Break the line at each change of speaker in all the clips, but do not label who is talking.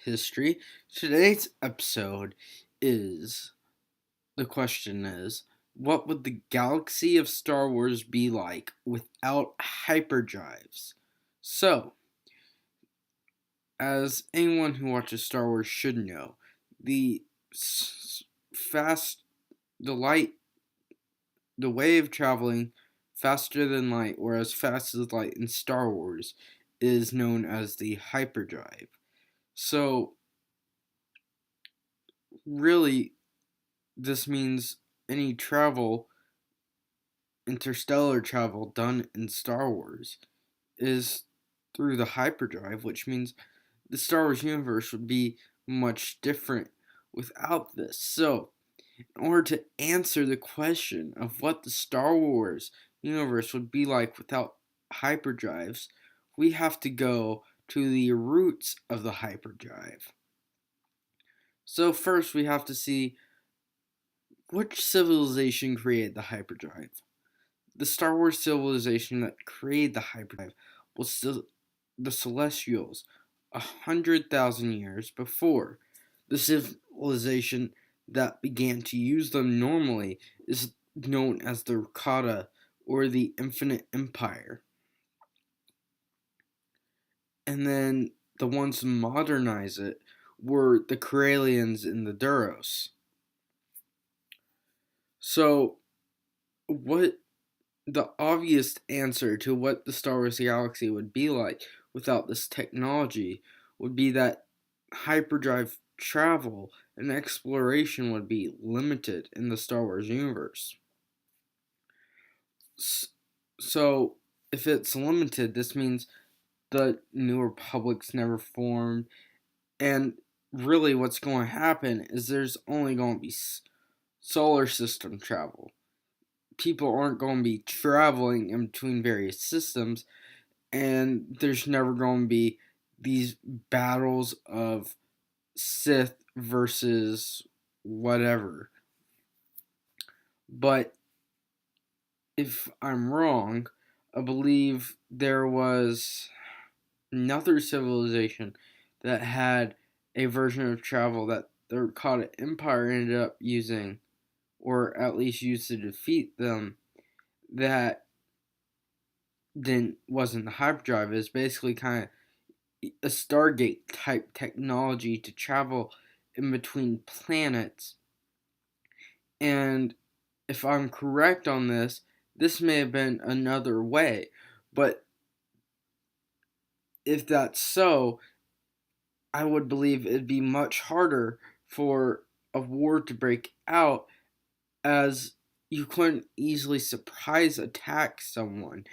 history. Today's episode is the question is what would the galaxy of Star Wars be like without hyperdrives? So, as anyone who watches Star Wars should know, the fast the light the way of traveling faster than light or as fast as light in Star Wars is known as the hyperdrive. So, really, this means any interstellar travel done in Star Wars is through the hyperdrive, which means the Star Wars universe would be much different without this. So, in order to answer the question of what the Star Wars universe would be like without hyperdrives, we have to go to the roots of the hyperdrive. So, first, we have to see which civilization created the hyperdrive. The Star Wars civilization that created the hyperdrive was the Celestials 100,000 years before. The civilization that began to use them normally is known as the Rakata or the Infinite Empire. And then the ones to modernize it were the Corellians and the Duros. So, what the obvious answer to what the Star Wars galaxy would be like without this technology would be that hyperdrive travel and exploration would be limited in the Star Wars universe. So, if it's limited, this means the New Republic's never formed, and really what's going to happen is there's only going to be solar system travel. People aren't going to be traveling in between various systems, and there's never going to be these battles of Sith versus whatever. But if I'm wrong, I believe there was another civilization that had a version of travel that the Rakata Empire ended up using, or at least used to defeat them, that wasn't the hyperdrive. Is basically kind of a Stargate type technology to travel in between planets. And if I'm correct on this may have been another way. But if that's so, I would believe it'd be much harder for a war to break out, as you couldn't easily surprise attack someone,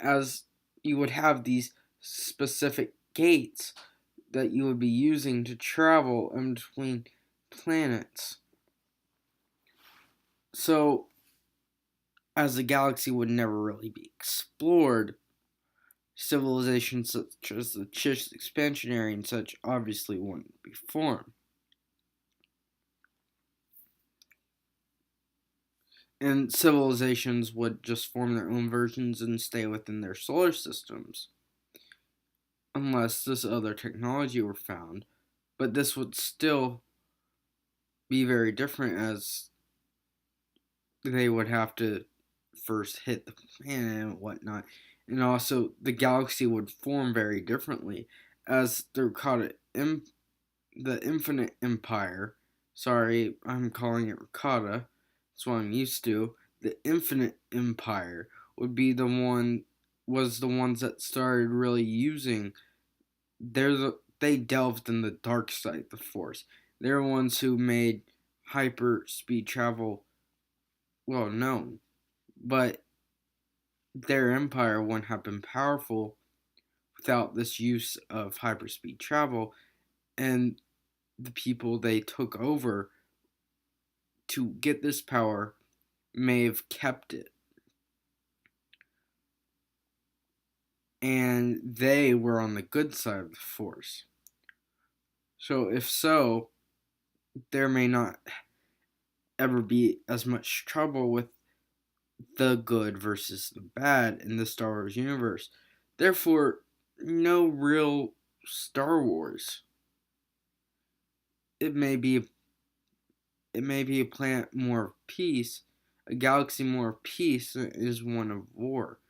as you would have these specific gates that you would be using to travel in between planets. So, as the galaxy would never really be explored, civilizations such as the Chiss expansionary and such obviously wouldn't be formed. And civilizations would just form their own versions and stay within their solar systems, unless this other technology were found. But this would still be very different, as they would have to first hit the planet and whatnot. And also, the galaxy would form very differently, as they're called the Infinite Empire. Sorry, I'm calling it Rakata. That's what I'm used to. The Infinite Empire would be was the ones that started really using. They delved in the dark side of the Force. They're the ones who made hyper speed travel well known. But their empire wouldn't have been powerful without this use of hyperspeed travel, and the people they took over to get this power may have kept it. And they were on the good side of the Force. So, if so, there may not ever be as much trouble with the good versus the bad in the Star Wars universe. Therefore, no real Star Wars. it may be a planet more of peace, a galaxy more of peace is one of war.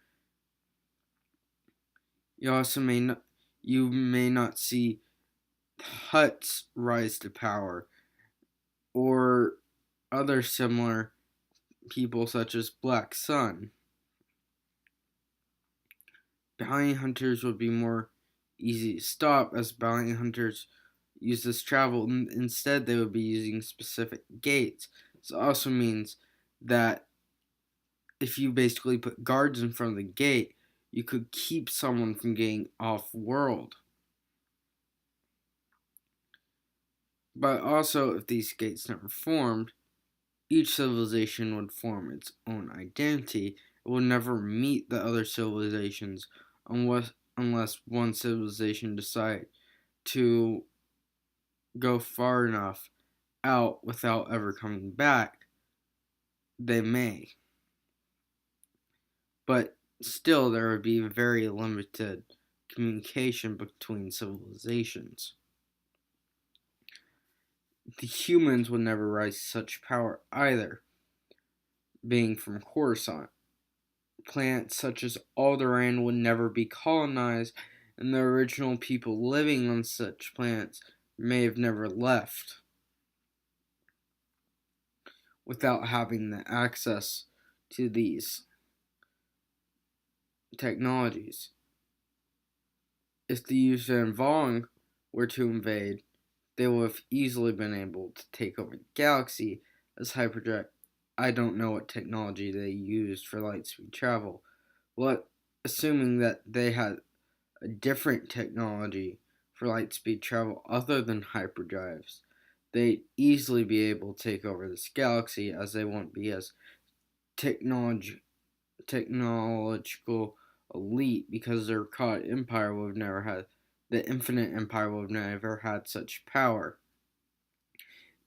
You may not see Huts rise to power or other similar people such as Black Sun. Bounty hunters would be more easy to stop as bounty hunters use this travel. Instead, they would be using specific gates. This also means that if you basically put guards in front of the gate, you could keep someone from getting off world. But also, if these gates never formed, each civilization would form its own identity. It would never meet the other civilizations unless one civilization decided to go far enough out without ever coming back. They may. But still, there would be very limited communication between civilizations. The humans would never rise to such power either, being from Coruscant. Planets such as Alderaan would never be colonized, and the original people living on such planets may have never left without having the access to these technologies. If the Yuuzhan Vong were to invade, they would have easily been able to take over the galaxy as Hyperdrive. I don't know what technology they used for lightspeed travel. Well, assuming that they had a different technology for lightspeed travel other than hyperdrives, they'd easily be able to take over this galaxy as they won't be as technological elite because their caught empire would have never had the infinite empire would have never had such power.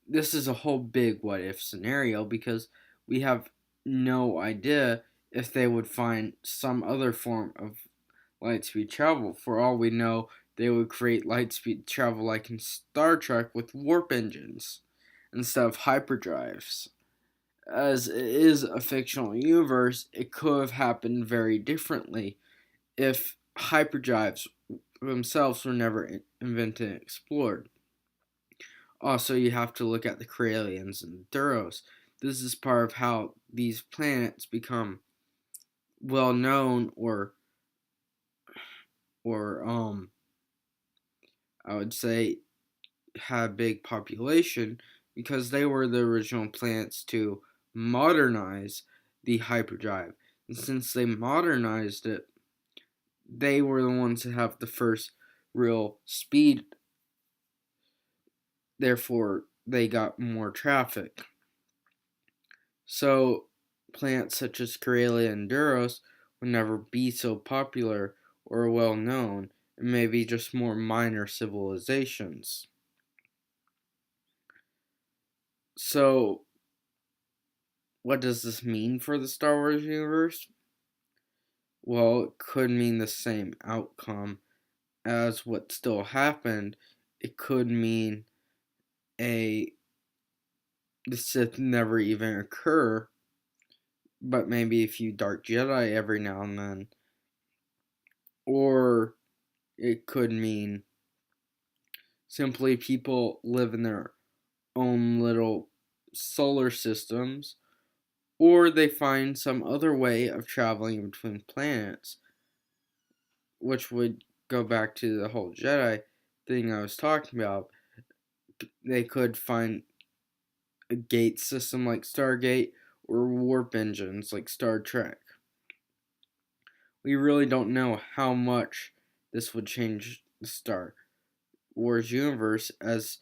This is a whole big what if scenario because we have no idea if they would find some other form of lightspeed travel. For all we know, they would create lightspeed travel like in Star Trek with warp engines instead of hyperdrives. As it is a fictional universe, it could have happened very differently if hyperdrives themselves were never invented and explored. Also, you have to look at the Corellians and the Duros. This is part of how these planets become well known or I would say had a big population because they were the original planets to modernize the hyperdrive. And since they modernized it, they were the ones that have the first real speed. Therefore, they got more traffic. So, planets such as Corellia and Duros would never be so popular or well known, and maybe just more minor civilizations. So, what does this mean for the Star Wars universe? Well, it could mean the same outcome as what still happened. It could mean a the Sith never even occur, but maybe a few Dark Jedi every now and then. Or it could mean simply people live in their own little solar systems, or they find some other way of traveling between planets, which would go back to the whole Jedi thing I was talking about. They could find a gate system like Stargate or warp engines like Star Trek. We really don't know how much this would change the Star Wars universe, as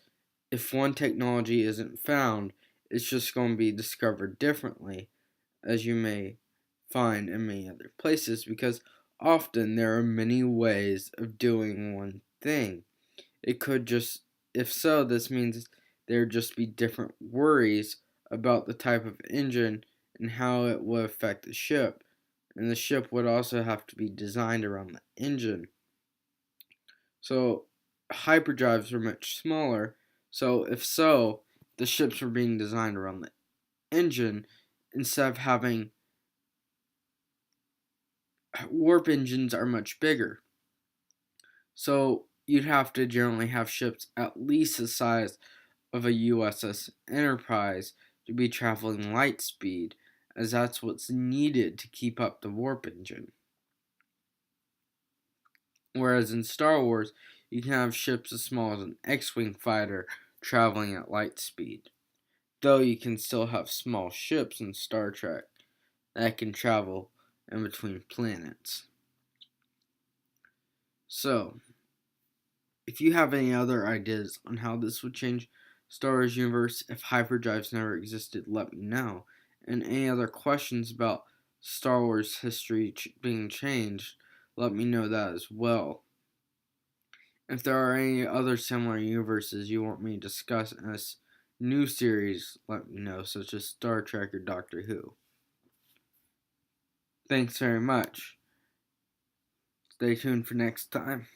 if one technology isn't found, it's just going to be discovered differently, as you may find in many other places, because often there are many ways of doing one thing. It could just, if so, this means there'd just be different worries about the type of engine and how it would affect the ship. And the ship would also have to be designed around the engine. So hyperdrives are much smaller, So, if so, the ships were being designed around the engine instead of having warp engines are much bigger. So, you'd have to generally have ships at least the size of a USS Enterprise to be traveling light speed, as that's what's needed to keep up the warp engine. Whereas in Star Wars, you can have ships as small as an X-Wing fighter traveling at light speed. Though you can still have small ships in Star Trek that can travel in between planets. So, if you have any other ideas on how this would change Star Wars universe if hyperdrives never existed, let me know. And any other questions about Star Wars history being changed, let me know that as well. If there are any other similar universes you want me to discuss in this new series, let me know, such as Star Trek or Doctor Who. Thanks very much. Stay tuned for next time.